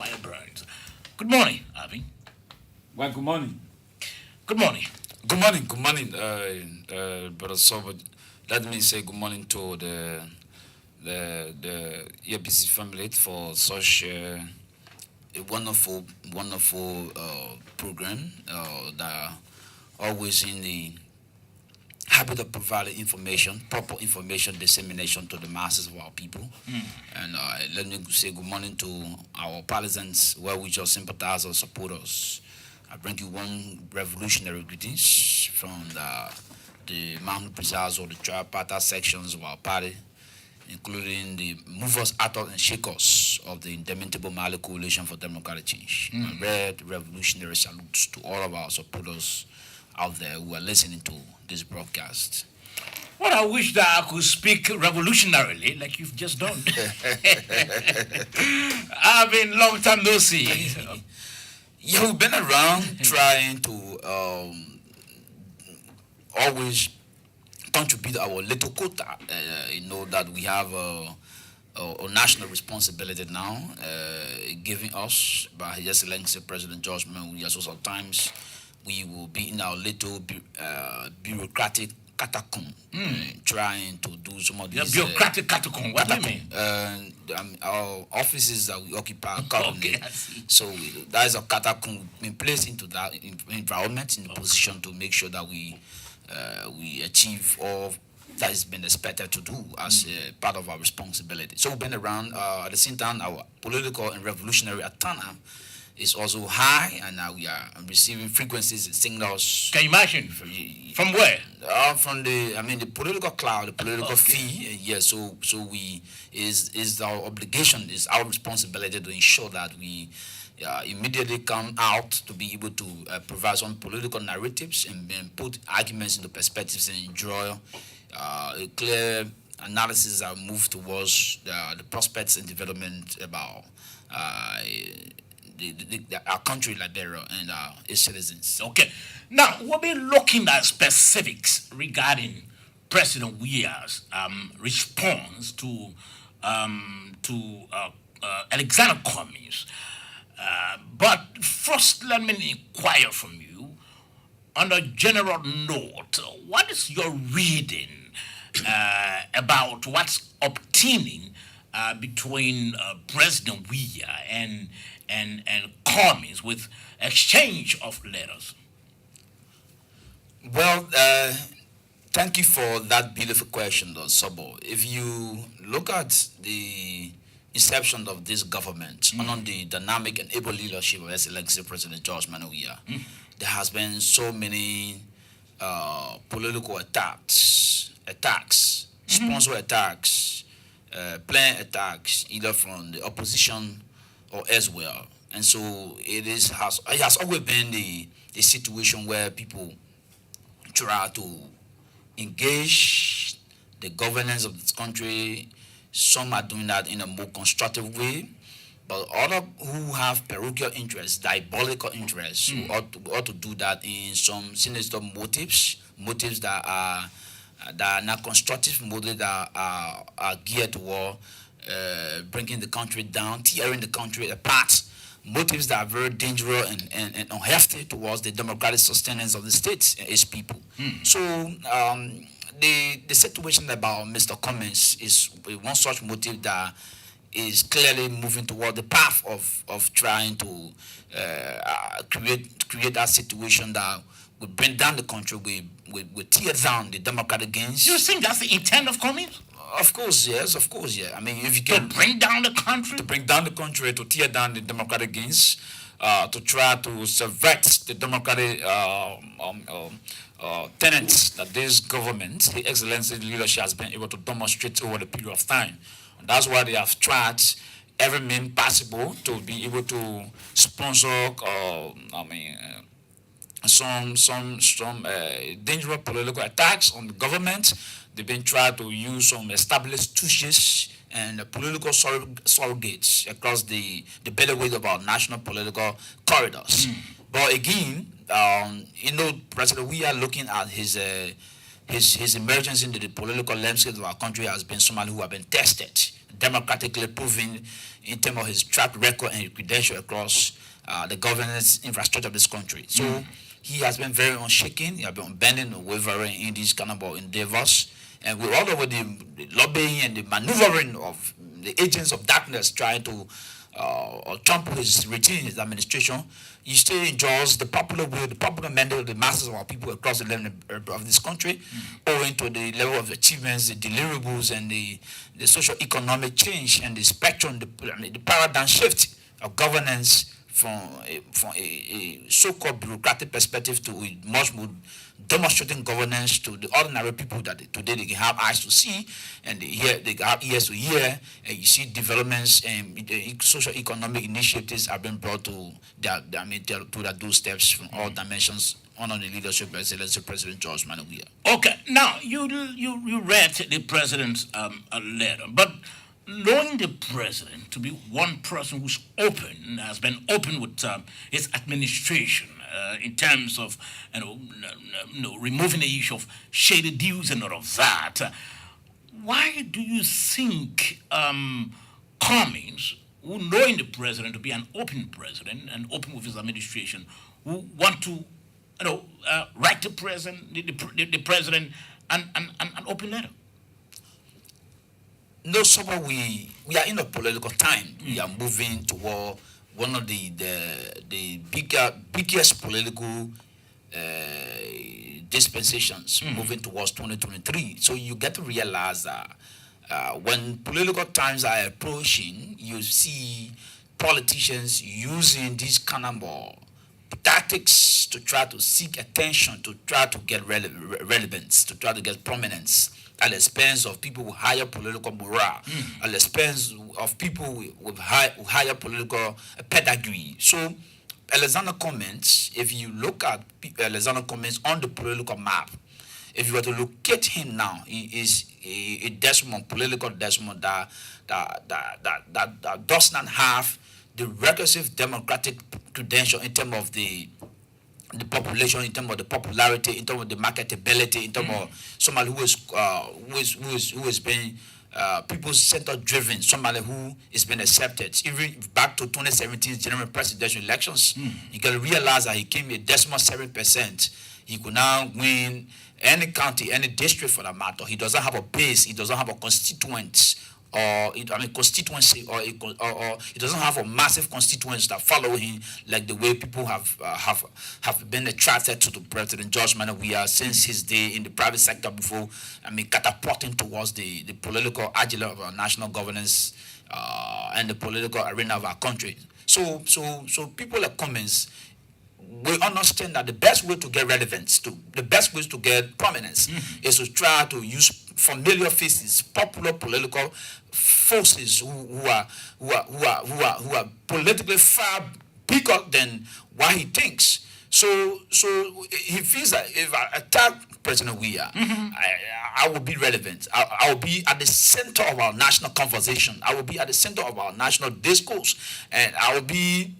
Fireburns. Good morning, Alvin. Well, good morning. Good morning. Good morning, Brother Sobot. Let me say good morning to the EPC family for such a wonderful program that always in the habit of providing information, proper information dissemination to the masses of our people. And let me say good morning to our partisans, well wishes, sympathizers, supporters. I bring you one revolutionary greetings from the Mountain Presiders or the tripartite sections of our party, including the movers, actors, and shakers of the Indomitable Mali Coalition for Democratic Change. A red revolutionary salutes to all of our supporters out there who are listening to this broadcast. Well, I wish that I could speak revolutionarily like you've just done. I've been long time no see. Yeah, we've been around trying to always contribute our little quota. That we have a national responsibility now, given us by His Excellency President George Weah. So sometimes we will be in our little bureaucratic catacomb, trying to do some of these. Bureaucratic catacomb. What do you mean? Our offices that we occupy currently. Okay, I see. So that is a catacomb being placed into that environment in the position to make sure that we achieve all that has been expected to do as part of our responsibility. So we've been around. At the same time, our political and revolutionary antenna is also high, and we are receiving frequencies and signals. Can you imagine? From where? From the political cloud, the political Okay. fee. So we is our obligation, is our responsibility to ensure that we immediately come out to be able to provide some political narratives and put arguments into perspectives and draw a clear analysis that move towards the prospects and development about our country, Liberia, and its citizens. Okay. Now, we'll be looking at specifics regarding President Weah's response to Alexander Cummings. But first, let me inquire from you, on a general note, what is your reading about what's obtaining between President Weah and Cummings with exchange of letters? Well, thank you for that beautiful question, though, Sabo. If you look at the inception of this government under the dynamic and able leadership of Excellency President George Weah, there has been so many political attacks, sponsor attacks, planned attacks, either from the opposition or as well. And so it has always been the situation where people try to engage the governance of this country. Some are doing that in a more constructive way, but others who have parochial interests, diabolical interests, who ought to do that in some sinister motives that are not constructive, motives that are geared toward bringing the country down, tearing the country apart, motives that are very dangerous and unhealthy towards the democratic sustenance of the state and its people. So the situation about Mr. Cummings is one such motive that is clearly moving toward the path of trying to create that situation that will bring down the country, will tear down the democratic gains. You think that's the intent of Cummings? Of course, yes. I mean, if you To can bring down the country? to bring down the country, to tear down the democratic gains, to try to subvert the democratic tenets that this government, the excellency leadership, has been able to demonstrate over the period of time. And that's why they have tried every means possible to be able to sponsor, some dangerous political attacks on the government. They've been trying to use some established touches and political surrogates across the beltway of our national political corridors. But again, President, we are looking at his his emergence into the political landscape of our country has been somebody who has been tested, democratically proven in terms of his track record and credential across the governance infrastructure of this country. So he has been very unshaken. He has been unbending and wavering in these kind of endeavors. And with all over the lobbying and the maneuvering of the agents of darkness trying to trample his routine, his administration, he still enjoys the popular will, the popular mandate of the masses of our people across the land of this country, owing to the level of achievements, the deliverables, and the socio-economic change and the spectrum, the paradigm shift of governance from a so-called bureaucratic perspective to a much more demonstrating governance to the ordinary people that today they can have eyes to see and they have ears to hear, and you see developments and social economic initiatives have been brought to their doorsteps from all dimensions under the leadership of Excellency President George Manawiya. Okay, now you read the president's letter, but knowing the president to be one person who's open, has been open with his administration in terms of removing the issue of shady deals and all of that, why do you think Cummings, who knowing the president to be an open president and open with his administration, who want to write the president an open letter? No, somehow we are in a political time. We are moving toward one of the biggest political dispensations, moving towards 2023. So you get to realize that when political times are approaching, you see politicians using these kind of tactics to try to seek attention, to try to get relevance, to try to get prominence at the expense of people with higher political morale, at the expense of people with higher political pedigree. So Alexander Cummings, if you look at Alexander Cummings on the political map, if you were to locate him now, he is a Desmond, political Desmond that does not have the requisite democratic credential in terms of the population, in terms of the popularity, in terms of the marketability, in terms of somebody who has been people-centered driven, somebody who has been accepted. Even back to 2017 general presidential elections, you can realize that he came with 7%. He could now win any county, any district for that matter. He doesn't have a base. He doesn't have a constituency, or he doesn't have a massive constituents that follow him like the way people have been attracted to the President George Manawiya since his day in the private sector before, catapulting towards the political agenda of our national governance and the political arena of our country. So people like Cummings, we understand that the best way to get relevance, the best way to get prominence, is to try to use familiar faces, popular political forces who are politically far bigger than what he thinks. So he feels that if I attack President Weah, I will be relevant. I will be at the center of our national conversation. I will be at the center of our national discourse, and I will be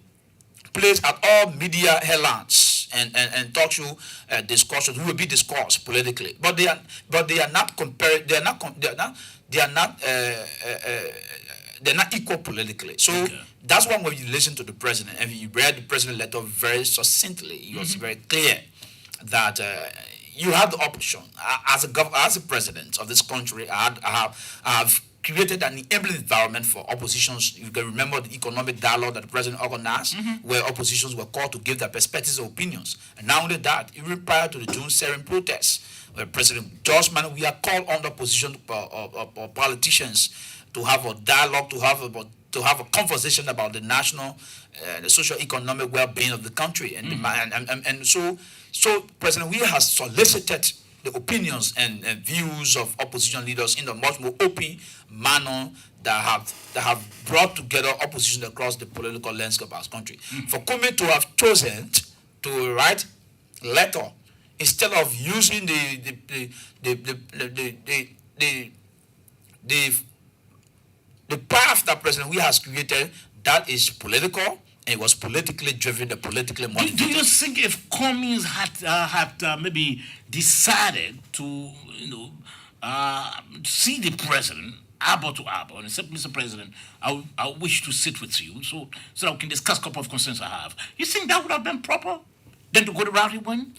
placed at all media headlines and talk show discussions will be discussed politically, but they are not compared. They are not equal politically. So that's why when you listen to the president and you read the president's letter very succinctly, he was very clear that you have the option as a president of this country. I have created an enabling environment for oppositions. You can remember the economic dialogue that the president organized, where oppositions were called to give their perspectives and opinions. And not only that, even prior to the June 7 protests, where President George Manawiya called on the opposition politicians to have a dialogue, to have a conversation about the national, the socio-economic well-being of the country, and so President Weah has solicited the opinions and views of opposition leaders in a much more open manner that have brought together opposition across the political landscape of our country. For Cummings to have chosen to write letter instead of using the path that President Weah has created, that is political, It was politically driven, and politically Do motivated. you think if Cummings had maybe decided to, see the president elbow to elbow and said, Mr. President, I wish to sit with you so that we can discuss a couple of concerns I have. You think that would have been proper? Then to go the route he went?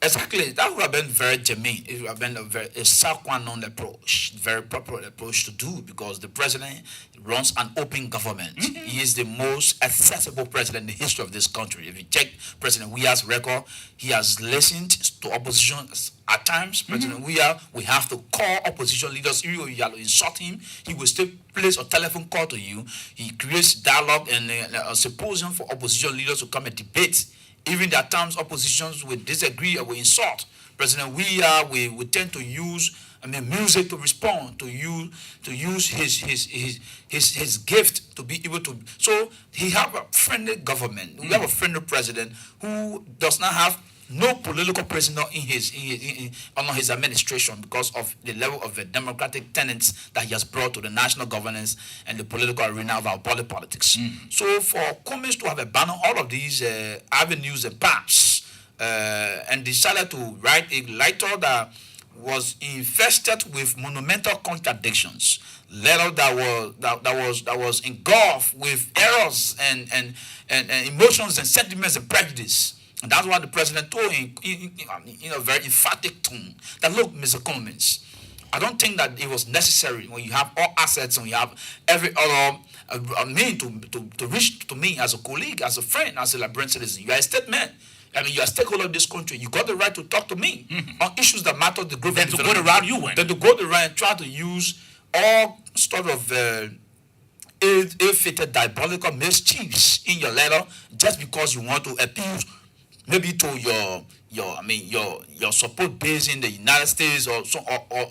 Exactly, that would have been very germane. It would have been a sine approach, very proper approach to do, because the president runs an open government. He is the most accessible president in the history of this country. If you check President Weah's record, he has listened to opposition at times. President Weah, we have to call opposition leaders. If you insult him, he will still place a telephone call to you. He creates dialogue and a symposium for opposition leaders to come and debate. Even at times oppositions will disagree or will insult President Weah. We tend to use music to respond, to use his gift to be able to. So he have a friendly government. We have a friendly president who does not have no political prisoner under his administration, because of the level of the democratic tenets that he has brought to the national governance and the political arena of our body politics. So for Cummings to have abandoned all of these avenues and paths and decided to write a letter that was infested with monumental contradictions, letter that was engulfed with errors and emotions and sentiments and prejudice. And that's why the president told him in a very emphatic tone that, look, Mr. Cummings, I don't think that it was necessary when you have all assets and you have every other mean to reach to me as a colleague, as a friend, as a Liberian citizen. You are a state man. I mean, you are a stakeholder of this country. You got the right to talk to me on issues that matter to the group. Then to go the route you went. Then to go the route and try to use all sort of ill-fated diabolical mischiefs in your letter just because you want to appeal maybe to your support base in the United States or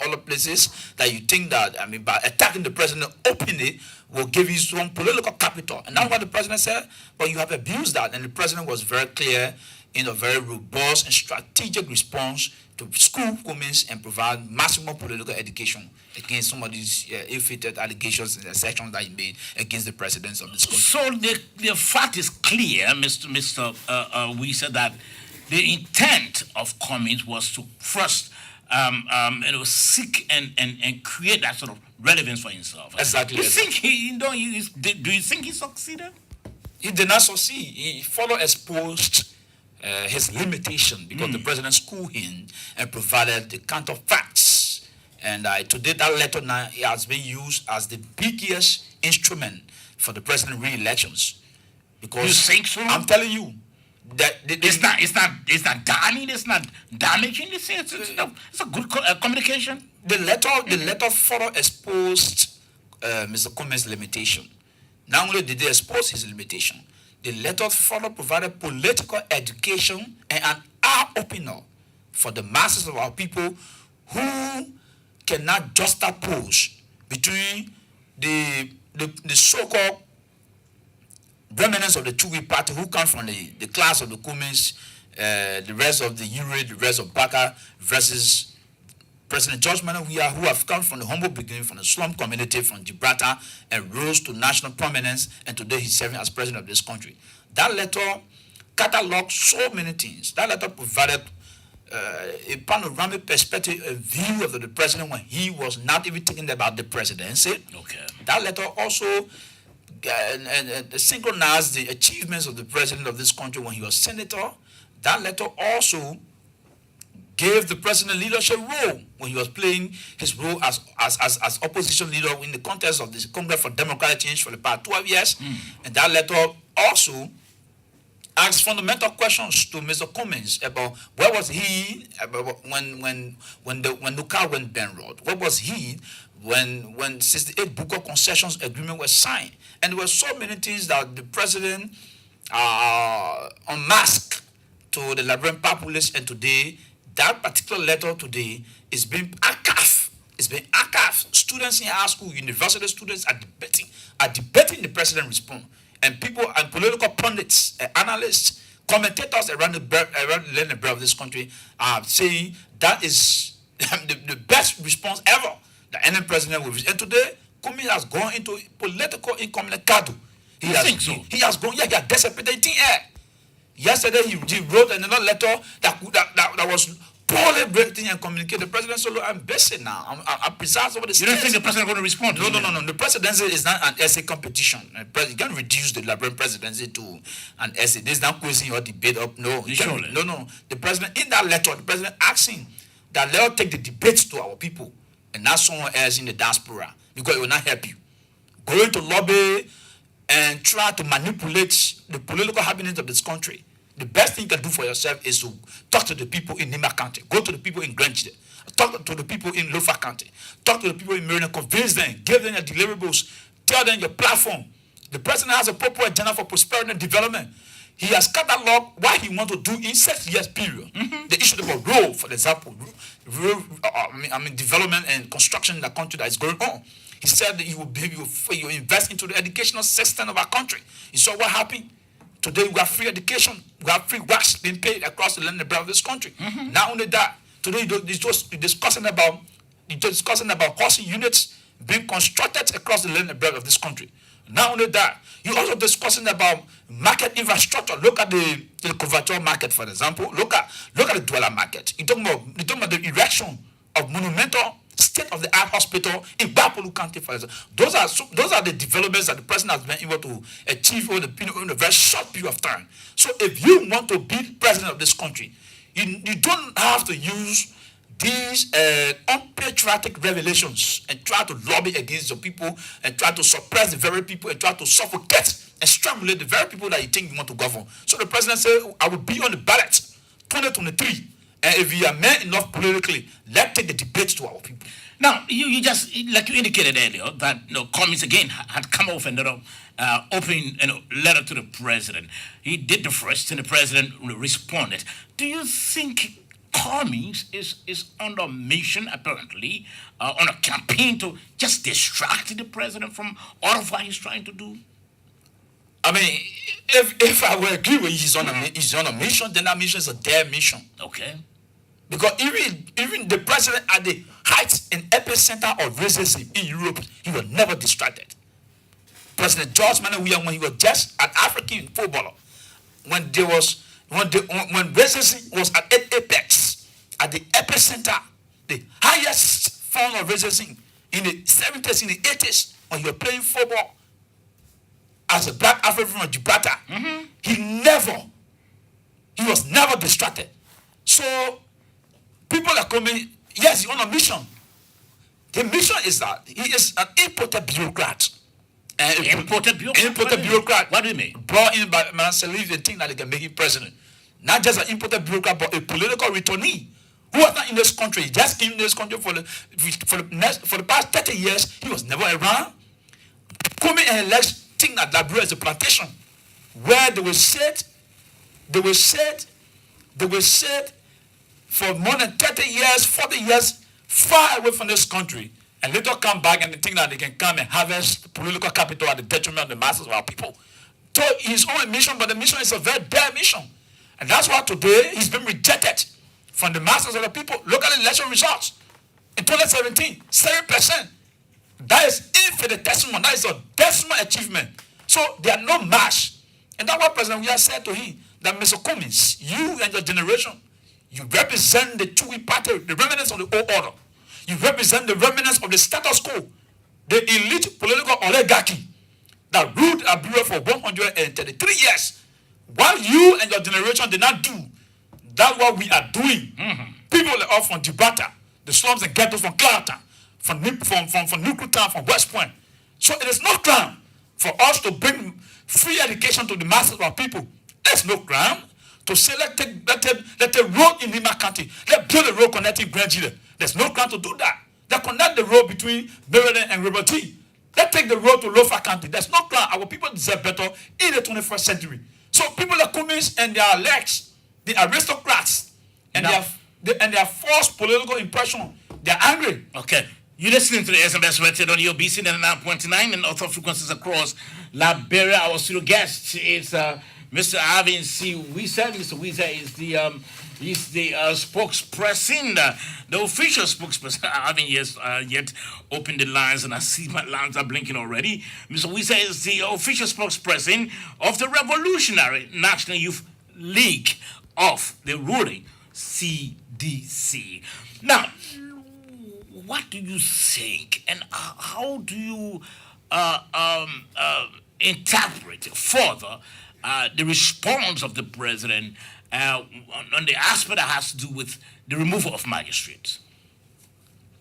other places that you think that by attacking the president openly will give you some political capital. And that's what the president said. But you have abused that, and the president was very clear in a very robust and strategic response to school Cummings and provide maximum political education against some of these ill-fated allegations and assertions that he made against the presidents of this country. So the fact is clear, Mr. Wesseh, that the intent of Cummings was to first seek and create that sort of relevance for himself. Exactly. Do you think he succeeded? He did not succeed. He further exposed his limitation because the president schooled him and provided the counterfacts. And today that letter now has been used as the biggest instrument for the president re-elections. Because you think so? I'm telling you that it's not damning, it's not damaging. It's a good communication. The letter further exposed Mr. Cummings' limitation. Not only did they expose his limitation, the letter further provided political education and an eye-opener for the masses of our people who cannot juxtapose between the so-called remnants of the Chewy party who come from the class of the Cummings, the rest of the Uri, the rest of Baka, versus President George Manuel Weah, who have come from the humble beginning, from the slum community, from Gibraltar, and rose to national prominence, and today he's serving as president of this country. That letter cataloged so many things. That letter provided a panoramic perspective, a view of the president when he was not even thinking about the presidency. Okay. That letter also synchronized the achievements of the president of this country when he was senator. That letter also gave the president leadership role when he was playing his role as opposition leader in the context of the Congress for Democratic Change for the past 12 years. And that letter also asked fundamental questions to Mr. Cummings about where was he when the car went Ben Road? Where was he when 68 Booker concessions agreement was signed? And there were so many things that the president unmasked to the Liberian populace, and today that particular letter today is being archived. It's been archived. Students in high school, university students are debating the president response. And people and political pundits, analysts, commentators around the land of this country are saying that is the best response ever that any president will receive. And today, Cummings has gone into political incommunicado. think so? He has grown. Yeah, he has dissipated thin air. Yesterday, he wrote another letter that was poorly written and communicated. The president said, "Look, I'm busy now. I'm precise over the You don't think the president is going to respond? No. The presidency is not an essay competition. You can't reduce the Liberian presidency to an essay. There's no question or debate up. No. No. The president, in that letter, the president asking that let us take the debates to our people and not someone else in the diaspora, because it will not help you. Going to lobby and try to manipulate the political happenings of this country. The best thing you can do for yourself is to talk to the people in Nima County, go to the people in Grange, talk to the people in Lofa County, talk to the people in Maryland, convince them, give them your deliverables, tell them your platform. The president has a proper agenda for prosperity and development. He has cataloged what he wants to do in 6 years period. The issue of road, for example, development and construction in the country that is going on. He said that he will invest into the educational system of our country. You saw what happened? Today we have free education, we have free works being paid across the land and breadth of this country. Not only that, today he's just discussing about housing units being constructed across the land and breadth of this country. Not only that, you're also discussing about market infrastructure. Look at the Coverture market, for example. Look at the dweller market. You're talking about the erection of monumental state-of-the-art hospital in Bapolu County, for example. Those are the developments that the president has been able to achieve in a very short period of time. So if you want to be president of this country, you don't have to use these unpatriotic revelations and try to lobby against the people and try to suppress the very people and try to suffocate and strangulate the very people that you think you want to govern. So the president said, I will be on the ballot 2023. And if we are men enough politically, let's take the debate to our people. Now, you just, like you indicated earlier, that Cummings again had come off and opening letter to the president. He did the first, and the president responded. Do you think Cummings is under mission, apparently, on a campaign to just distract the president from all of what he's trying to do? I mean, if I would agree with he's on a mission, then that mission is a dead mission. Okay. Because even the president at the height and epicenter of racism in Europe, he was never distracted. President George Manuel Weah, when he was just an African footballer, when racism was at its apex, at the epicenter, the highest form of racism in the 70s, in the 80s, when he was playing football as a black African from Gibraltar, he was never distracted. So people are coming, yes, he's on a mission. The mission is that he is an imported bureaucrat. Imported bureaucrat? What do you mean? Brought in by Salif, they think that they can make him president. Not just an imported bureaucrat, but a political returnee who was not in this country. He just came in this country for the past 30 years. He was never around. Coming and let's think that Liberia is a plantation where they will sit for more than 30 years, 40 years, far away from this country, and later come back and they think that they can come and harvest political capital at the detriment of the masses of our people. So he's on a mission, but the mission is a very dead mission. And that's why today he's been rejected from the masses of the people. Look at the election results. In 2017, 7%. That is infinitesimal. That is a decimal achievement. So there are no match. And that's what President Weah said to him, that Mr. Cummings, you and your generation, you represent the Chewy party, the remnants of the old order. You represent the remnants of the status quo, the elite political oligarchy that ruled Liberia for 133 years. While you and your generation did not do, that's what we are doing. People are off from Gibraltar, the slums and ghettos from Clarendon, from Nuclear, from West Point. So it is no crime for us to bring free education to the masses of our people. There's no crime to say let the road in Nima County, let's build a road connecting Grange. There's no crime to do that. They connect the road between Maryland and Liberty. Let's take the road to Lofa County. There's no crime. Our people deserve better in the 21st century. So people like Cummings and their legs, the aristocrats, and their false political impression, they're angry. Okay. You're listening to the SMS rated on your BC 99.9 and other frequencies across Liberia. Our studio guest is Mr. Alvin Wesseh. Mr. Wesseh is the spokesperson, the official spokesperson. I haven't yet opened the lines, and I see my lines are blinking already. Mr. Wesseh is the official spokesperson of the Revolutionary National Youth League of the ruling CDC. Now, what do you think, and how do you interpret further the response of the president on the aspect that has to do with the removal of magistrates?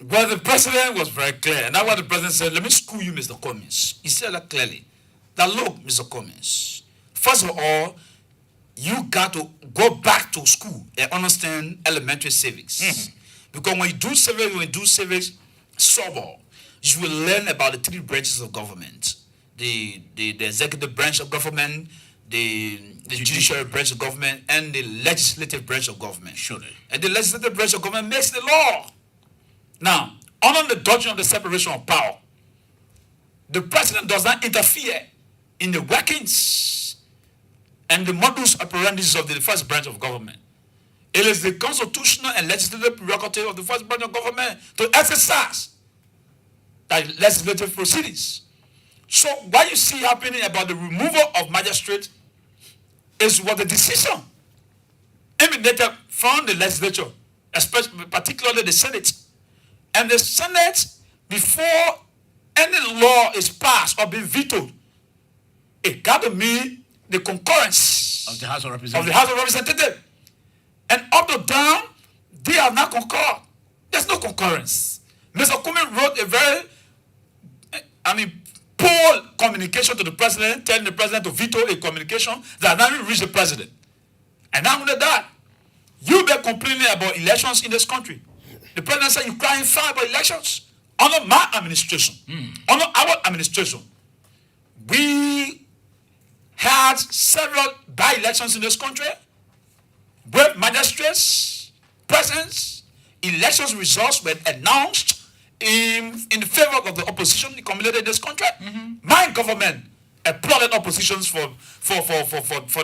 Well, the president was very clear. And that's what the president said. Let me school you, Mr. Cummings. He said that clearly. That look, Mr. Cummings, first of all, you got to go back to school and understand elementary civics. Mm-hmm. Because when you do civics, sober, you will learn about the three branches of government. The executive branch of government, the judiciary branch of government, and the legislative branch of government. Surely. And the legislative branch of government makes the law. Now, under the doctrine of the separation of power, the president does not interfere in the workings and the modus operandi of the first branch of government. It is the constitutional and legislative prerogative of the first branch of government to exercise that legislative proceedings. So what you see happening about the removal of magistrates is what the decision emanated from the legislature, especially particularly the Senate. And the Senate, before any law is passed or be vetoed, it got to mean the concurrence of the House of Representatives. And up to down, they have not concurred. There's no concurrence. Mr. Cummings wrote a very, poor communication to the president, telling the president to veto a communication that has not reached the president. And not only that, you've been complaining about elections in this country. The president said you're crying foul about elections. Under my administration, under our administration, we had several by-elections in this country, where magistrates, presence, elections results were announced in favor of the opposition accumulated in this country. Mm-hmm. My government applauded oppositions for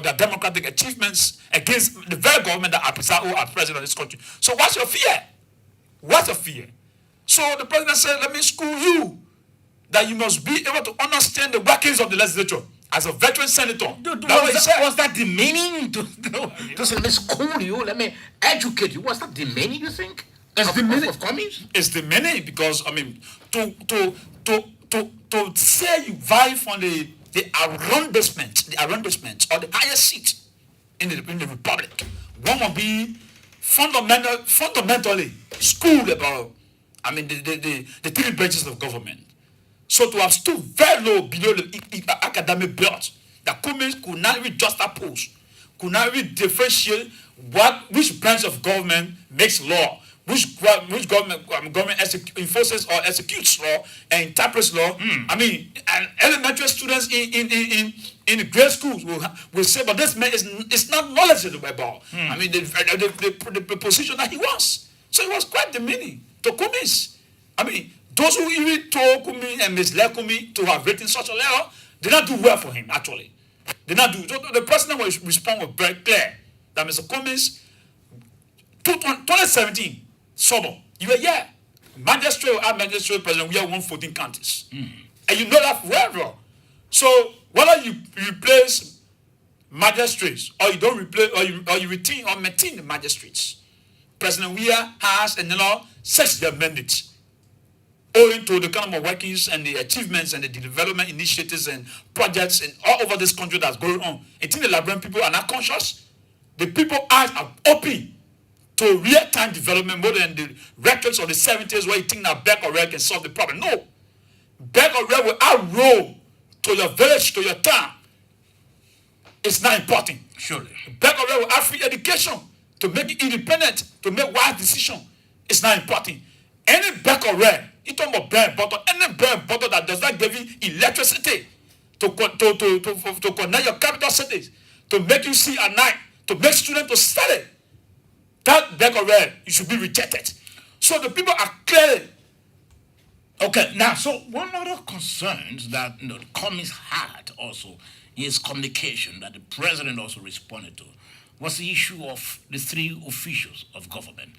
their democratic achievements against the very government that I preside who are president of this country. So what's your fear? What's your fear? So the president said, let me school you that you must be able to understand the workings of the legislature. As a veteran senator, was that demeaning to say, let me school you, let me educate you? Was that demeaning, you think? Of Cummings? It's demeaning because, to say you vie for the arrondissement or the highest seat in the republic, one will be fundamentally schooled about, the three branches of government. So to have stood very low below the academic belt, that Cummings could not even juxtapose, could not even differentiate which branch of government makes law, which government enforces or executes law and interprets law. And elementary students in the grade schools will say, but this man is not knowledgeable about. The position that he wants. So it was quite demeaning to Cummings. Those who even told Cummings and misled Cummings to have written such a letter did not do well for him, actually. Did not do. So the president was respond was very clear that Mr. Cummings, 2017, summer, you were here. Magistrate president, we have 114 counties. And you know that forever. So whether you replace magistrates or you don't replace or you retain or maintain the magistrates, President Weah has another 6-year mandate, owing to the kind of workings and the achievements and the development initiatives and projects and all over this country that's going on. I think the Liberian people are not conscious. The people's eyes are open to real-time development more than the records of the 70s where you think that Beck or Red can solve the problem. No. Beck or Red will outroll to your village, to your town. It's not important. Surely. Beck or Red will have free education to make it independent, to make wise decisions. It's not important. Any Beck or Red, you talk about bread and butter, any bread and butter that does not give you electricity to connect your capital cities, to make you see at night, to make students to study, that Beck or Red, you should be rejected. So the people are clear. Okay, now, so one other concerns that Cummings had also in his communication that the president also responded to was the issue of the three officials of government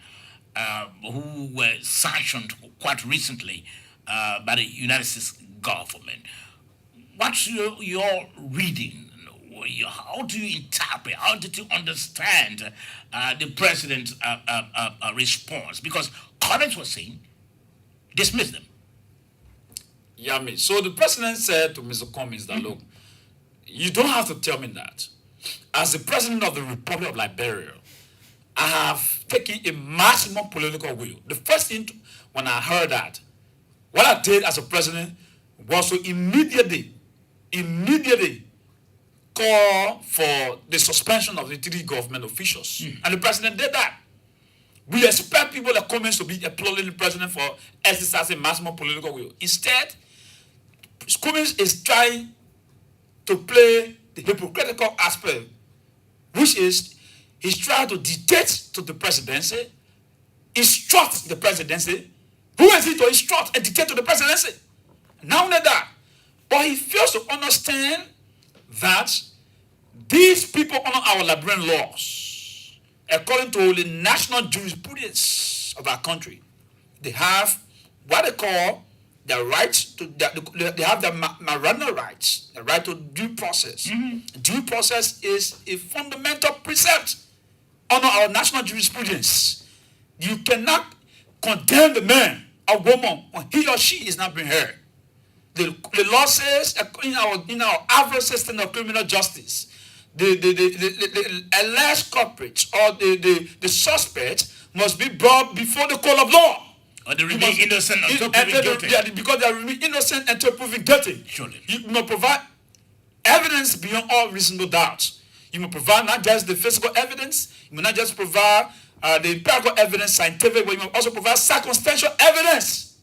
who were sanctioned quite recently by the United States government. What's your reading? How do you interpret? How did you understand the president's response? Because comments were saying, dismiss them. Yeah, me. So the president said to Mr. Cummings that, look, you don't have to tell me that. As the president of the Republic of Liberia, I have taken a maximum political will. The first thing when I heard that, what I did as a president was to immediately call for the suspension of the three government officials. And the president did that. We expect people like Cummings to be applauding the president for exercising maximum political will. Instead, Cummings is trying to play the hypocritical aspect, which is he's trying to dictate to the presidency, instruct the presidency. Who is he to instruct and dictate to the presidency? Not only that, but he fails to understand that these people honor our Liberian laws according to the national jurisprudence of our country. They have what they call the rights to they have the Miranda rights, the right to due process. Due process is a fundamental precept under our national jurisprudence. You cannot condemn the man or woman when he or she is not being heard. The law says in our average system of criminal justice, the alleged culprit or the suspect must be brought before the court of law. Or they remain innocent until proven guilty. Yeah, because they remain innocent until proven guilty. Surely. You must provide evidence beyond all reasonable doubt. You must provide not just the physical evidence, you must not just provide the empirical evidence, scientific, but you must also provide circumstantial evidence.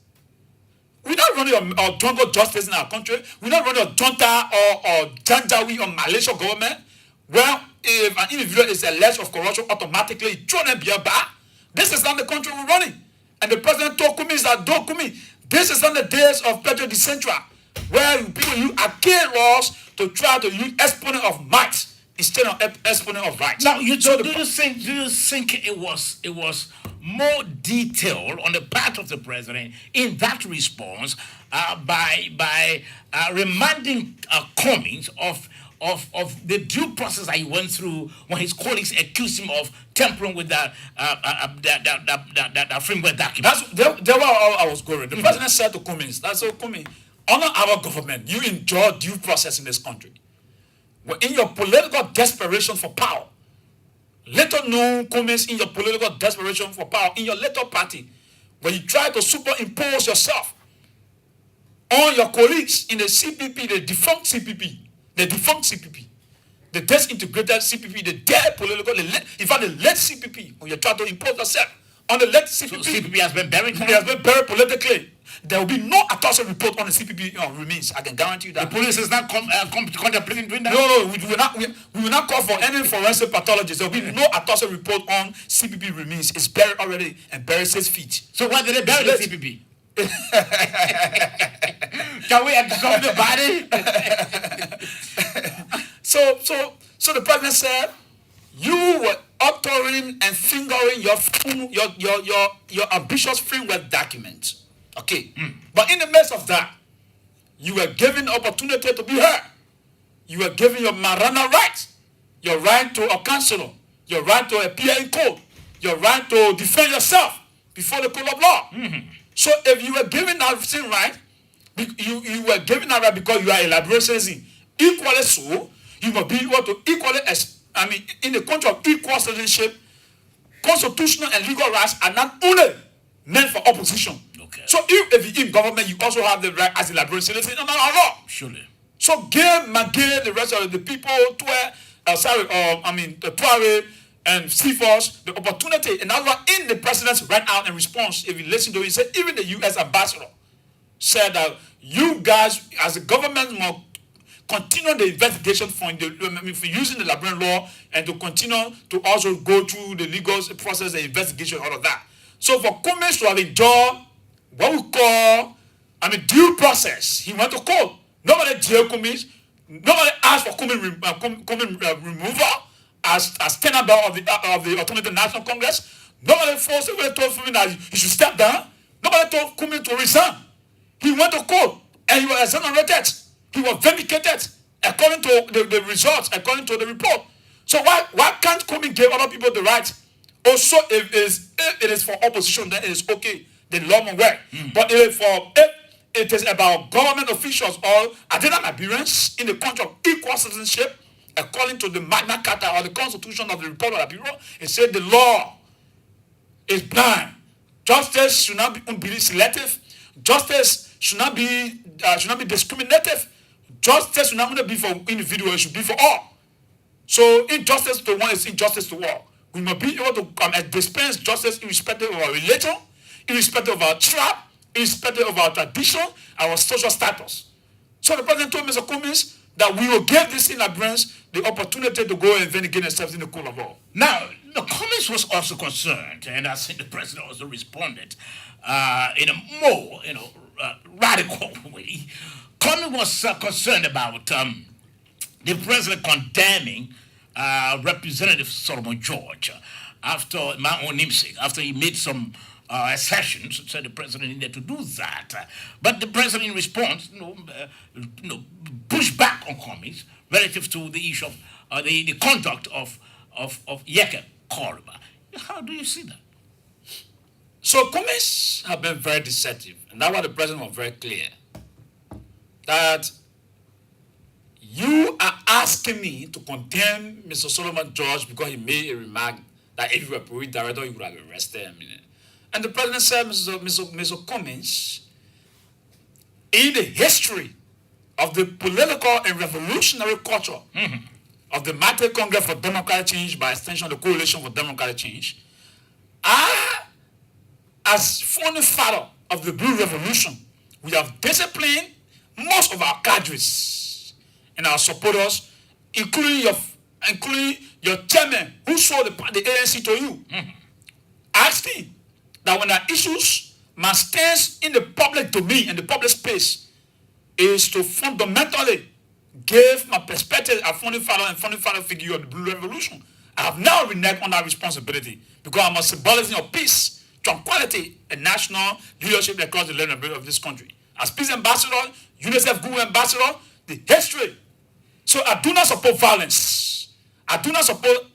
We're not running a jungle justice in our country. We're not running a junta or Janjaweed or Malaysian government. Well, if an individual is alleged of corruption, automatically thrown in behind bar. This is not the country we're running. And the president told Cummings that, don't Cummings, this is not the days of Pedro de Centra, where people use arcane laws to try to use exponent of might instead of exponent of right. Now, do you think it was more detailed on the part of the president in that response by reminding Cummings of the due process that he went through when his colleagues accused him of tampering with that framework document? That's where I was going. The president said to Cummings, Cummings, honor our government. You enjoy due process in this country. But in your political desperation for power, little known Cummings, in your political desperation for power, in your little party, when you try to superimpose yourself on your colleagues in the CPP, the defunct CPP, the disintegrated CPP, the dead political, in fact, the late CPP, when you try to impose yourself on the late CPP. So CPP has been buried? It has been buried politically. There will be no autopsy report on the CPP remains. I can guarantee you that. The police is not contemplating doing that? No, we will not call for any forensic pathologist. There will be no autopsy report on CPP remains. It's buried already and buried 6 feet. So why did they bury the CPP? Can we absorb the body? So the president said, you were authoring and fingering your ambitious framework document. Okay. But in the midst of that, you were given opportunity to be heard. You were given your Marana rights, your right to a counselor, your right to appear in court, your right to defend yourself before the court of law. So if you were given that same right, you were given that right because you are a Liberian citizen. Equally so, you must be able to equally, in the country of equal citizenship, constitutional and legal rights are not only meant for opposition. Okay. So if you're in government, you also have the right as a Liberian citizen under our law. Surely. So give the rest of the people, the Tuareg and Seaforce the opportunity. And that's why in the president's ran out in response, if you listen to it, he said even the U.S. ambassador said that you guys as a government must continue the investigation for using the Liberian law and to continue to also go through the legal process and investigation, all of that. So for Cummings to have enjoyed what we call due process, he went to court. Nobody jailed Cummings, Nobody asked for Kumi removal as tenant of the Alternative National Congress. Nobody forcibly told Kumi that he should step down. Nobody told Kumi to resign. He went to court and he was exonerated. He was vindicated according to the results, according to the report. So why can't Kumi give other people the right? Also, if it is for opposition, then it is okay. The law will work. But if it is about government officials or additional Liberians in the country of equal citizenship, according to the Magna Carta or the Constitution of the Republic of Liberia, it said the law is blind. Justice should not be selective. Justice should not be discriminative. Justice should not only be for individuals; it should be for all. So injustice to one is injustice to all. We must be able to dispense justice irrespective of our religion, irrespective of our tribe, irrespective of our tradition, our social status. So the president told Mr. Cummins that we will give these Liberians the opportunity to go and vindicate themselves in the court of law. Now, the Cummins was also concerned, and I think the president also responded in a more, radical way. Cummins was concerned about the president condemning Representative Solomon George after my own namesake, after he made some assertions, said the president needed to do that. But the president, in response, pushed back on Cummins relative to the issue of the conduct of Yeke Koriba. How do you see that? So Cummins have been very deceptive, and that's why the president was very clear that you are asking me to condemn Mr. Solomon George because he made a remark that if you were police director, you would have arrested him. And the president said, Mr. Cummins, in the history of the political and revolutionary culture of the Martyr Congress for Democratic Change, by extension the Coalition for Democratic Change, I, as founding father of the Blue Revolution, we have disciplined most of our cadres and our supporters, including your chairman who sold the ANC to you. Asked him that when our issues must stand in the public domain and the public space is to fundamentally give my perspective as founding father and founding father figure of the Blue Revolution. I have now reneged on that responsibility because I'm a symbolism of peace, tranquility, and national leadership across the land of this country. As peace ambassador, UNICEF Guru ambassador, the history. So I do not support violence. I do not support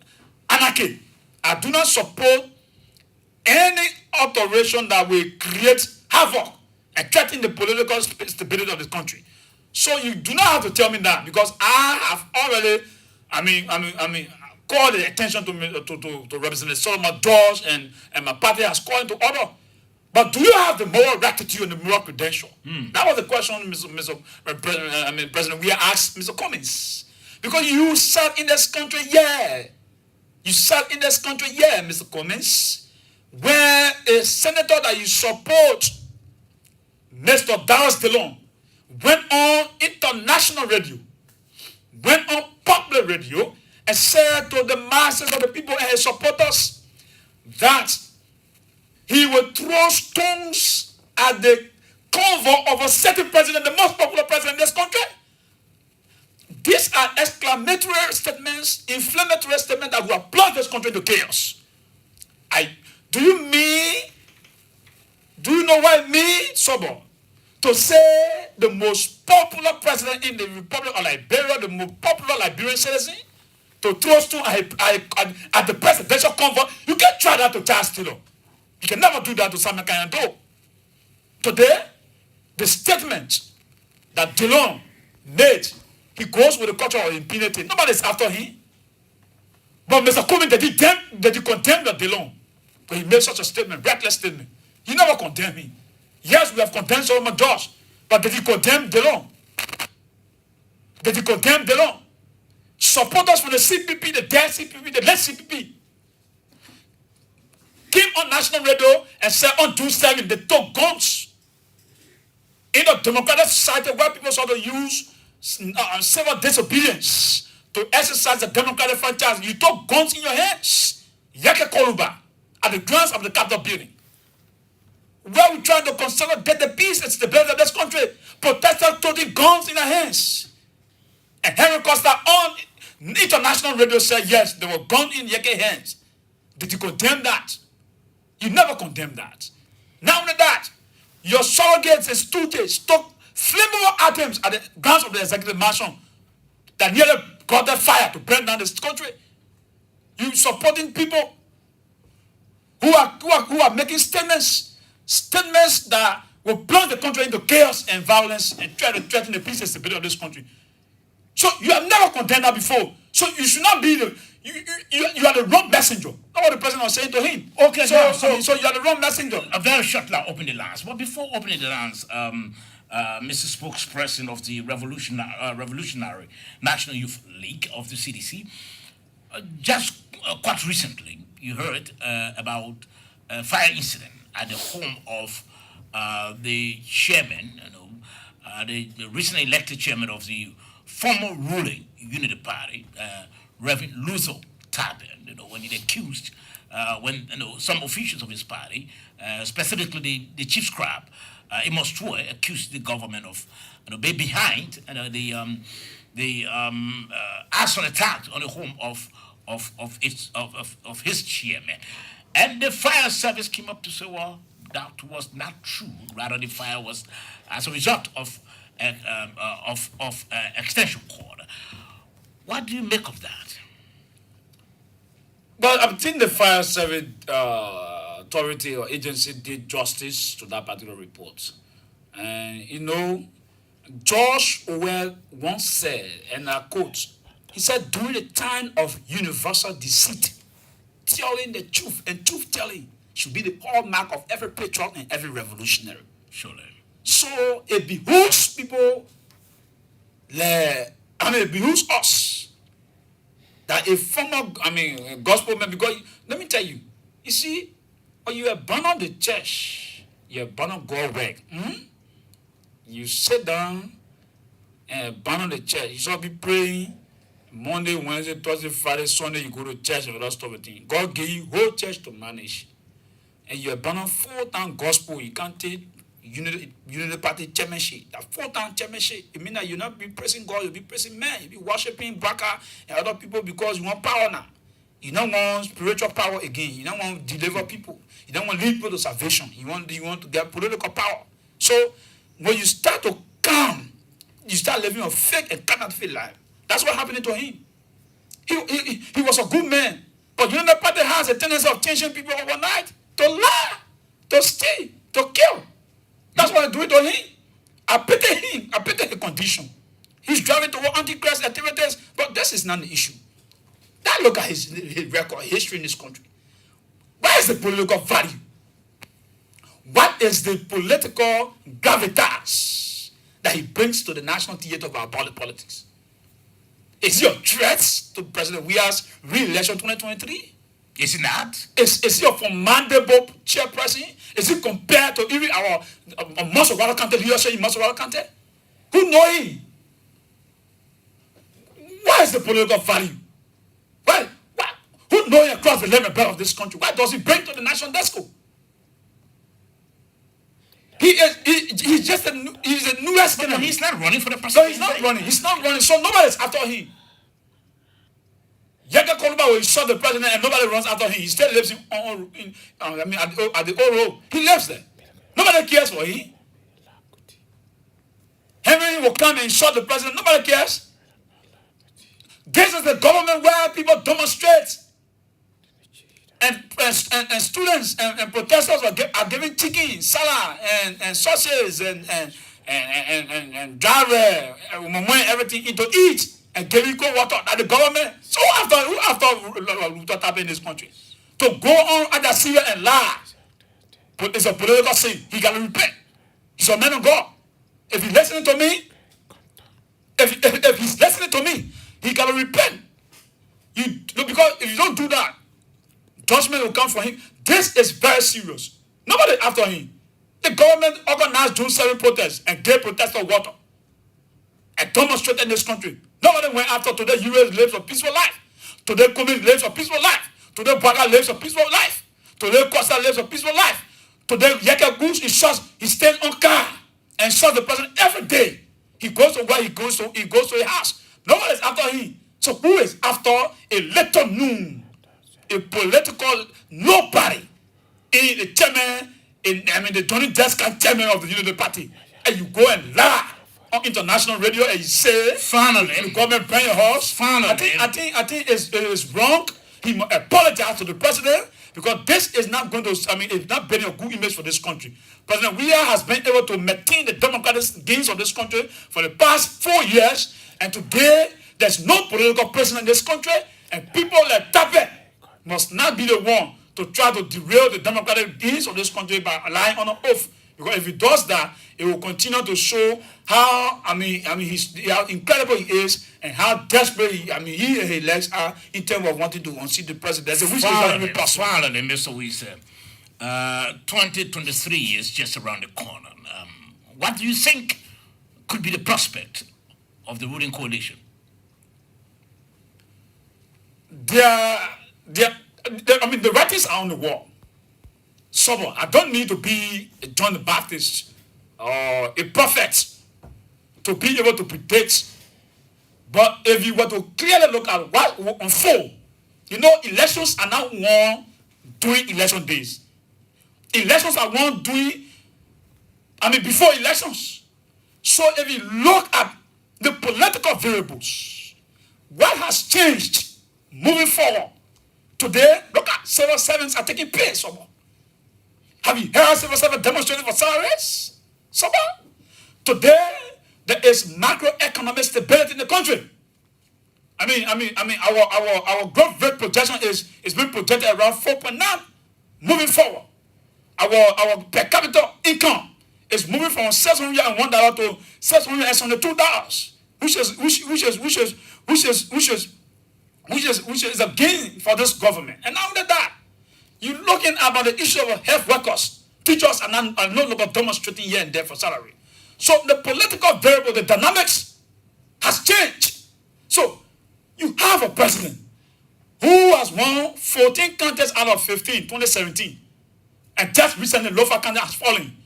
anarchy. I do not support any alteration that will create havoc and threaten the political stability of this country. So you do not have to tell me that because I have already, called the attention to Representative Solomon George and my party has called into order. But do you have the moral rectitude and the moral credential? That was the question, President. We asked Mr. Cummins. Because you sat in this country, You sat in this country, Mr. Cummins, where a senator that you support, Mr. Dallas Dillon, went on international radio, went on public radio, and said to the masses of the people and his supporters that he would throw stones at the convoy of a certain president, the most popular president in this country. These are exclamatory statements, inflammatory statements that will plunge this country into chaos. Do you know what it means, Sobo? To say the most popular president in the Republic of Liberia, the most popular Liberian citizen, to throw stones at the presidential convoy, you can't try that to Charles Taylor. You can never do that to Samuel Kanyando. Today, the statement that Dillon made, he goes with the culture of impunity. Nobody's after him. But Mr. Cummins, did he condemn the Dillon? But he made such a statement, reckless statement. He never condemned him. Yes, we have condemned Solomon George, but did he condemn Dillon? Did he condemn Dillon? Supporters from the CPP, the dead CPP, the late CPP, came on national radio and said on June 7, they took guns. In a democratic society where people sort of use civil disobedience to exercise the democratic franchise, you took guns in your hands. Yeke Koriba at the grounds of the Capitol building. Where we trying to consolidate the peace and stability of this country, protesters toting guns in their hands. And Henry Costa on international radio said, yes, they were gone in Yeke hands. Did you condemn that? You never condemned that. Not only that, your surrogates and stooges took flammable items at the grounds of the executive mansion that nearly got that fire to burn down this country. You supporting people who are making statements that will plunge the country into chaos and violence and try to threaten the peace and stability of this country. So you have never condemned that before. So you should not be you are the wrong messenger. That's what the president was saying to him. Okay, so you are the wrong messenger. A very short now, open the lines. But before opening the lines, Mr. Spokesperson of the Revolutionary National Youth League of the CDC, just quite recently, you heard about a fire incident at the home of the chairman, the recently elected chairman of the former ruling Unity Party, Reverend Luther Taben, when he accused, some officials of his party, specifically the chief scribe, Amos Troy, accused the government of being behind the arson attack on the home of his chairman. And the fire service came up to say, well, that was not true. Rather, the fire was as a result of extension cord. What do you make of that? Well, I think the fire service authority or agency did justice to that particular report. And George Orwell once said, and I quote, he said, during the time of universal deceit, telling the truth and truth-telling should be the hallmark of every patriot and every revolutionary. Surely. So it behooves people, it behooves us that a former, gospel man, because let me tell you, you see, when you abandon the church, you abandon God's work. You sit down and abandon the church. You should be praying Monday, Wednesday, Thursday, Friday, Sunday, you go to church and all that stuff. God gave you whole church to manage. And you abandon full-time gospel. You can't take unity party chairmanship. That full-time chairmanship, it means that you'll not be praising God, you'll be praising men. You'll be worshiping Baka and other people because you want power now. You don't want spiritual power again. You don't want to deliver people. You don't want to lead people to salvation. You want to get political power. So when you start to come, you start living a fake and counterfeit life. That's what happened to him. He was a good man. But the party has a tendency of changing people overnight. To lie, to steal, to kill. That's what I do it to him. I pity him. I pity the condition. He's driving toward antichrist activities, but this is not the issue. Now look at his record, history in this country. Where is the political value? What is the political gravitas that he brings to the national theater of our politics? Is he a threat to President Weah's re-election 2023? Is it not? Is he a formidable chairperson? Is he compared to even our Masawara County leadership in Masawara County? Who know him? What is the political value? Who know him across the length of this country? What does he bring to the national disco? He's just he's a newest But he's not running for the presidency. So he's not running. He's not running. So nobody's after him. Yaga Koluba will shot the president and nobody runs after him. He still lives at the old road. He lives there. Nobody cares for him. Henry will come and shot the president. Nobody cares. This is the government where people demonstrate. And students and protesters are giving chicken, salad, and sausages and driver everything to eat and giving cold water at the government. So who after Luther Tabe in this country? To go on at the Syria and lie. But it's a political sin. He gotta repent. He's a man of God. If he's listening to me, if he's listening to me, he gotta repent. Because if you don't do that, judgment will come for him. This is very serious. Nobody after him. The government organized June 7 protests and gave protesters water and demonstrated in this country. Nobody went after. Today, U.S. lives a peaceful life. Today, Communist lives a peaceful life. Today, Baga lives a peaceful life. Today, Costa lives a peaceful life. Today, Yaka Goose, he stays on car and shots the president every day. He goes to where he goes to his house. Nobody is after him. So who is after a little noon, a political nobody, in the chairman, the Tony Deska chairman of the Unity Party, and you go and lie on international radio and you say, finally, the government bring your horse. Finally, I think it's wrong. He must apologize to the president because this is not going to. It's not bringing a good image for this country. President Weah has been able to maintain the democratic gains of this country for the past 4 years, and today there's no political person in this country, and people like Tape must not be the one to try to derail the democratic gains of this country by lying on an oath. Because if he does that, it will continue to show how how incredible he is and how desperate he and his legs are in terms of wanting to unseat the president. There's a wish finally, Mr. Wesseh, 2023 is just around the corner. What do you think could be the prospect of the ruling coalition? The writings are on the wall. So I don't need to be a John the Baptist or a prophet to be able to predict. But if you were to clearly look at what will unfold, elections are not won during election days. Elections are won before elections. So if you look at the political variables, what has changed moving forward? Today, look at civil servants are taking pay. Have you heard civil servants demonstrating for salaries? Today, there is macroeconomic stability in the country. Our growth rate projection is being projected around 4.9 moving forward. Our per capita income is moving from $601 to $602, which is a gain for this government. And not only that, you're looking about the issue of health workers. Teachers are no longer demonstrating here and there for salary. So the political variable, the dynamics has changed. So you have a president who has won 14 counties out of 15, 2017. And just recently, Lofa County has fallen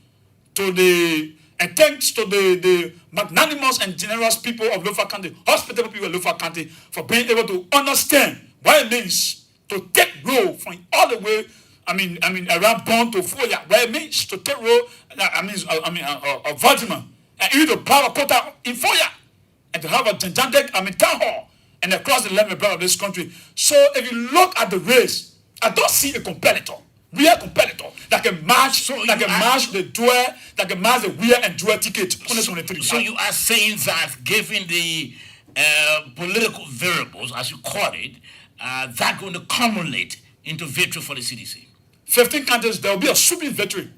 thanks to the magnanimous and generous people of Lofa County, hospitable people of Lofa County, for being able to understand what it means to take road from all the way, around Bond to Foya, what it means to take road, Vajima, and even to power quota in Foya, and to have a gigantic, town hall, and across the 11 block of this country. So if you look at the race, I don't see a competitor. Real competitor that can match the duel, that can match the real and duel ticket 2023. So you are saying that given the political variables, as you call it, that going to culminate into victory for the CDC? 15 counties, there will be a sweeping victory.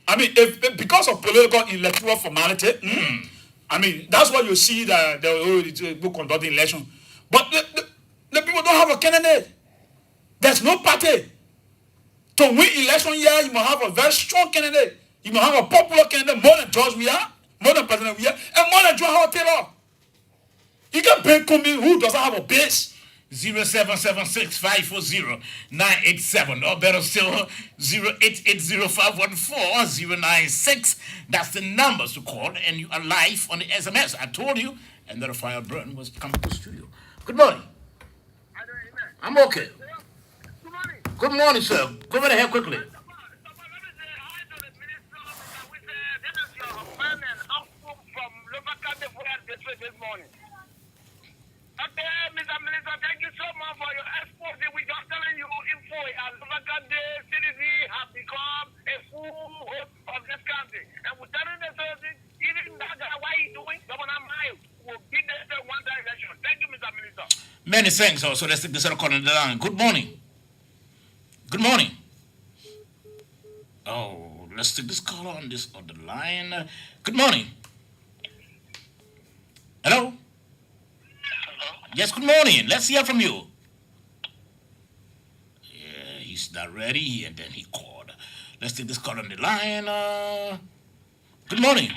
If because of political electoral formality, that's why you see that they will conduct the election. But the people don't have a candidate. There's no party. To win election year, you must have a very strong candidate. You must have a popular candidate more than George Weah, more than President Weah, and more than Joe Howard Taylor. You can bring Kumi who doesn't have a base. 0776-540-987, or better still, 0880-514-096. That's the numbers to call, and you are live on the SMS. I told you, and the fire burn was coming to the studio. Good morning. I'm okay. Good morning, sir. Go right ahead quickly. This morning. Okay, Mr. Minister, thank you so much for your expose. We just telling you info. And the CDC have become a full host of this country. And we're telling the citizens, even that guy, why he doing, Governor Miles will beat the one election. Thank you, Mr. Minister. Many thanks also. Let's take this other call on the line. Good morning. Good morning. Oh, let's take this call on this other line. Good morning. Hello? Yes, good morning. Let's hear from you. Yeah, he's not ready, and then he called. Let's take this call on the line. Good morning.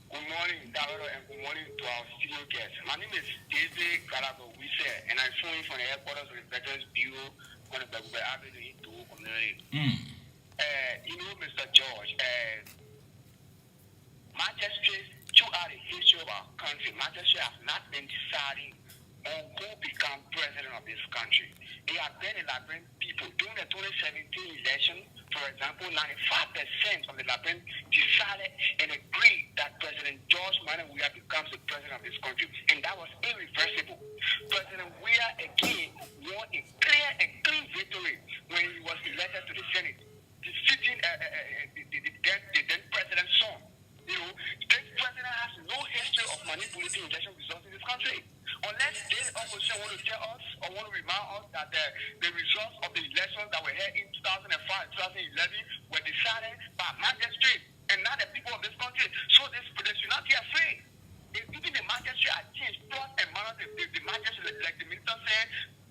Good morning, Davaro, and good morning to our studio guests. My name is CDC Revolutionary Youth, and I'm phoning from the headquarters of the Veterans Bureau on the Bagube Avenue in Togo community. Mr. George, magistrates throughout the history of our country, magistrate has not been deciding on who become president of this country. They have been elaborating people. During the 2017 election, for example, 95% of the Laban decided and agreed that President George Manuel Weah becomes the president of this country, and that was irreversible. President Weah again won a clear and clean victory when he was elected to the Senate, defeating the then president's son. You know, this president has no history of manipulating election results in this country. Unless this opposition want to tell us or want to remind us that the results of the elections that were held in 2005, 2011 were decided by magistrates and not the people of this country. So they should not be afraid. Even the magistrate are changed, plus and minus the magistrate, like the minister said,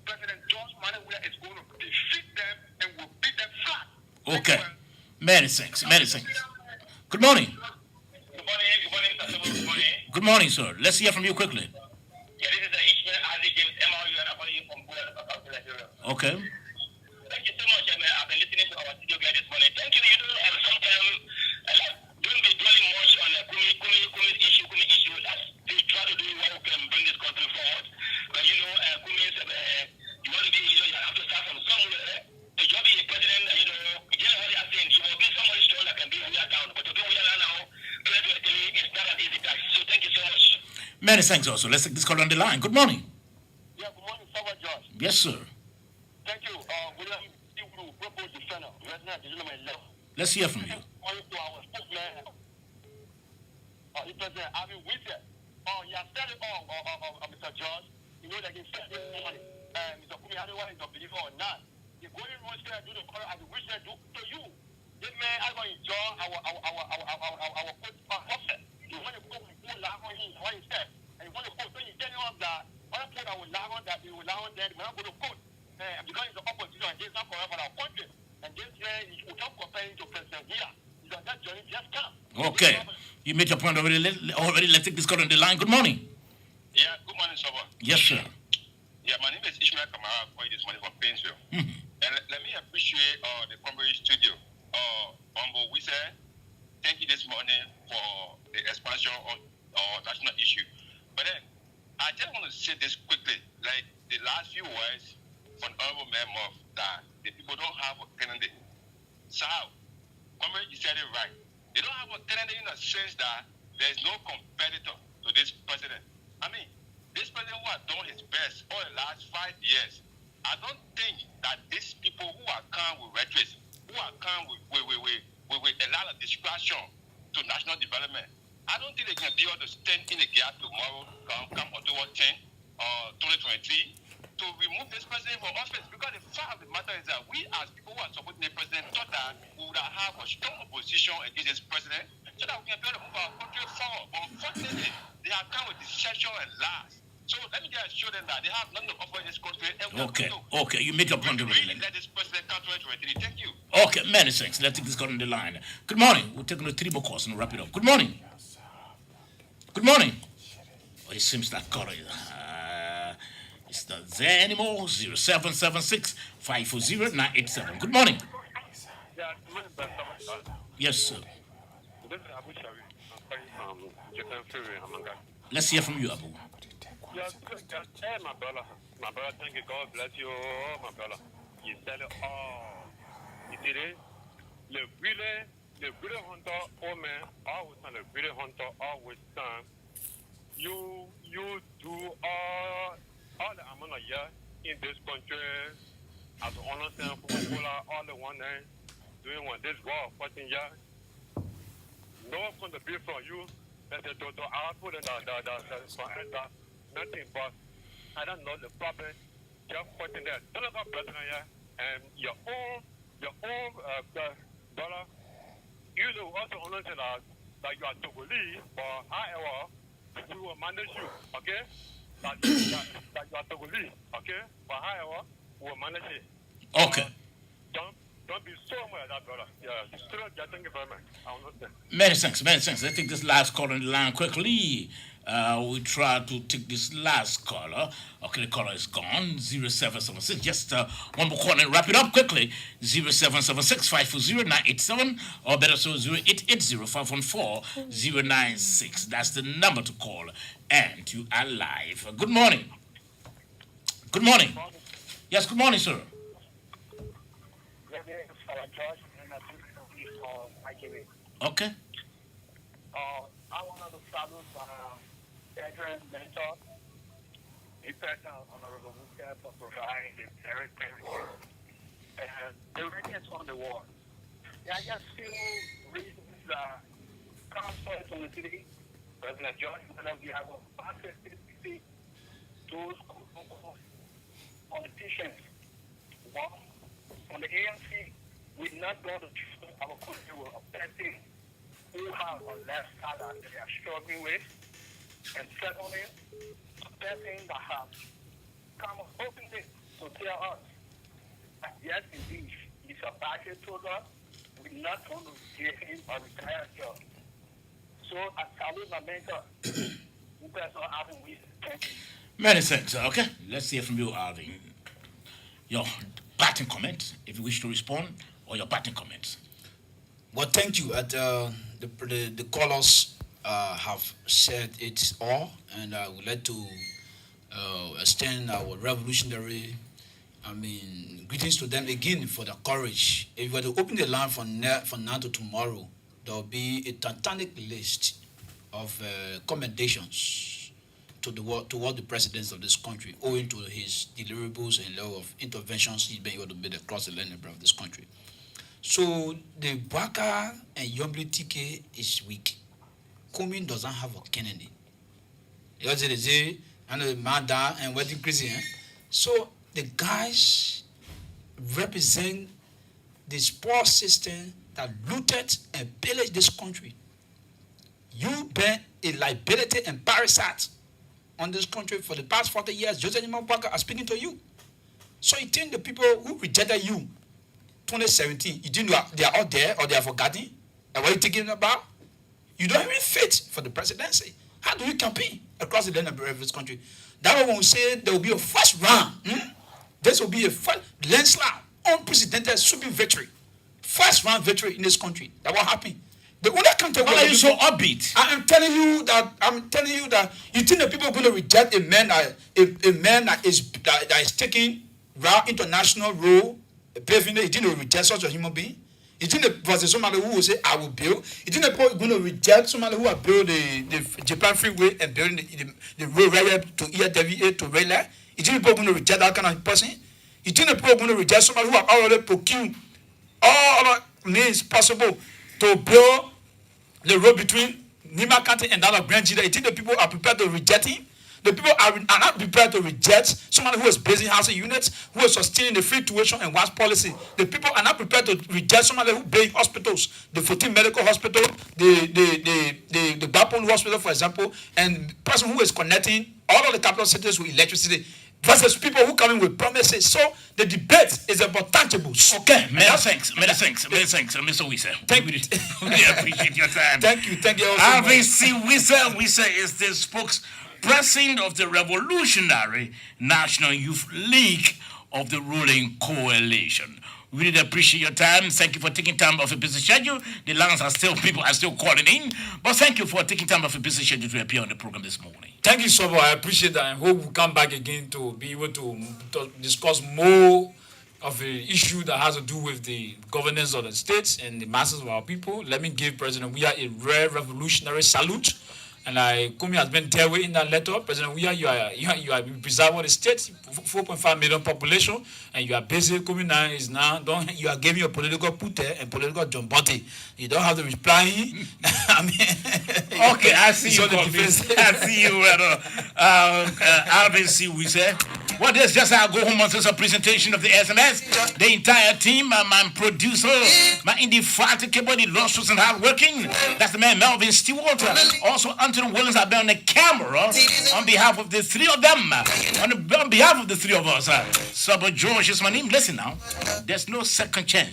President George Manuel Weah is going to defeat them and will beat them flat. Okay. Many thanks. Many thanks. Good morning. Good morning, Mr. Good morning. Good morning, sir. Let's hear from you quickly. Yeah, this is the Ishmael Ali James MRU, and I'm calling you from Nigeria. Okay. Thank you so much, man. I've been listening to our studio guy this morning. Thank you. You know, sometimes don't be dwelling much on the Kumi issue. They try to do what can bring this country forward. But you know, Kumi is, you want to be, you have to start from somewhere. The job is a president, you know, what they are saying. You will be somebody strong that can be Weah down. But to be Weah now, it's not an easy task. So thank you so much. Many thanks also. Let's take this call on the line. Good morning. Yeah, good morning, Sir George. Yes, sir. Thank you. William, you will propose the center. Right now, the gentleman left. Let's hear from you. On to our spokesman, President Alvin Wesseh. He has said it all, Mr. George. You know that he said this morning, Mr. Kumi, I don't want him to believe it or not. The golden rules here do the color as the Wesseh do to you. This man, I want to enjoy our prophet. You want to go and lie on him, what he said. And you want to go, so you tell him that other people that will lie on that, they will lie on that, they will not go to court. Because it's the opposition, and this is not correct for our country. And this way, you can't compare him to President Weah. He's on that journey, just come. Okay. You made your point already. Let's take this call on the line. Good morning. Yeah, good morning, Soba. Yes, sir. Yeah, my name is Ishmael Kamara, calling this morning from Painesville. Mm-hmm. And let me appreciate the Cambridge studio. Humble Wesseh, thank you this morning for the expansion on national issue. But then, I just want to say this quickly, like the last few words from Honorable Mayor Moff, that the people don't have a candidate. So, Cambridge, you said it right. They don't have a candidate in the sense that there is no competitor to this president. I mean, this president who has done his best for the last 5 years, I don't think that these people who are calm with rhetoric, who are calm with a lot of distraction to national development, I don't think they can be able to stand in the gap tomorrow, come October 10, 2023, to remove this president from office. Because the fact of the matter is that we as people who are supporting the president thought that we would have a strong opposition against this president so that we can be able to move our country forward. But unfortunately, they have come with deception and lies. So let me just show them that they have nothing to offer in this country. Okay, you made your point already. Really let this president come 2023. Thank you. Okay, many thanks. Let's take this call on the line. Good morning. We're taking a 3 more calls and wrap it up. Good morning. Good morning. Oh, it seems that caller is not there anymore. 0776 540 987. Good morning. Yeah, good morning, Pastor. Yes, sir. This is Abu Shawi. I'm calling from Japan Ferry, Amanga. Let's hear from you, Abu. Yeah, hey, my brother. My brother, thank you. God bless you, my brother. You said it all. You did it. The really hunter, oh man, always on the really hunter, always done. You do all the amount of year in this country as an understand all the one day doing what this war 14 years. No one going to be from you. That the output and the nothing but I don't know the problem. Just putting that telecom president here and your own dollar. You will also understand that you are Togolese, but however, we will manage you, okay? That you are Togolese, okay? But however, we will manage it. Okay. Don't don't be so much like that, brother. Yeah, thank you very much. I understand. Many thanks, many thanks. Let's take this last call on the line quickly. We try to take this last caller. Okay, the caller is gone. 0776. Just one more call and wrap it up quickly. 0776 540 987 or better so 0880 514 096. That's the number to call. And you are live. Good morning. Good morning. Yes, good morning, sir. Okay. I wanted to salute veteran mentor, in fact, Honorable Wesseh, for providing the very benefit and the readiness on the wall. There are just few reasons that come forward from the city. President John, we have a massive CDC, those politicians. One, on the ANC, we're not going to choose our country with a person who have a less salary that they are struggling with. And secondly, a person that has come openly to tell us that yes, indeed, he's a budget program. We're not going to give him a retired job. So I salute my mentor, Minister Alvin Wesseh. Thank you. Many thanks. Okay, let's hear from you, Alvin. Your parting comment, if you wish to respond, or your parting comments. Well, thank you. The callers have said it all, and I would like to extend our revolutionary, greetings to them again for their courage. If we were to open the line from now to tomorrow, there will be a titanic list of commendations toward the presidents of this country, owing to his deliverables and level of interventions he's been able to make across the land of this country. So the Baka and Yombli TK is weak. Kumin doesn't have a Kennedy. You say, and the Manda and wedding Christian. So the guys represent this poor system that looted and pillaged this country. You've been a liability and parasite on this country for the past 40 years. Joseph Imambaka are speaking to you. So you think the people who rejected you 2017, you didn't know they are all there or they are forgotten? And what are you thinking about? You don't even fit for the presidency. How do you campaign across the land of this country? That one will say there will be a first round. This will be a first landslide, unprecedented sweeping victory. First round victory in this country. That will happen. The only country Why are you so upbeat? I'm telling you that you think the people are going to reject a man that is taking round international role, paving it. You think they will reject such a human being? You think there was somebody who will say, I will build? You think the people are going to reject somebody who will build the Japan Freeway and building the road right to ERWA to Rayla? You think people are going to reject that kind of person? You think the people are going to reject somebody who have already procured all other means possible to build the road between Nima County and that of Grand Jida? You think the people are prepared to reject him? The people are not prepared to reject someone who is building housing units, who is sustaining the free tuition and WASP policy. The people are not prepared to reject someone who builds hospitals, the 14 medical hospital, the Bapon hospital, for example, and the person who is connecting all of the capital cities with electricity, versus people who come in with promises. So the debate is about tangibles. Okay, many thanks, Mr. Wesseh. Thank you. We appreciate your time. Thank you. Alvin C. Wesseh. Wesseh is the spokesperson of the Revolutionary National Youth League of the ruling coalition. We really appreciate your time. Thank you for taking time off a busy schedule. The lines are still, people are still calling in. But thank you for taking time off a busy schedule to appear on the program this morning. Thank you so much. I appreciate that. I hope we come back again to be able to discuss more of the issue that has to do with the governance of the states and the masses of our people. Let me give President Weah a rare revolutionary salute. And Kumi has been there in that letter. President Weah, you are preserving the state, 4.5 million population, and you are busy. Kumi now is now you are giving your political pute and political jumbote. You don't have to reply. Okay, I see you. I see you, Alvin C. Wesseh. Well, this just how I go home on this presentation of the SMS. The entire team, my producer, my indefatigable, the lawsuits and hard working. That's the man Melvin Stewart. Also, Anthony Williams have been on the camera on behalf of the three of them. On behalf of the three of us. Saba George is my name. Listen now, there's no second chance.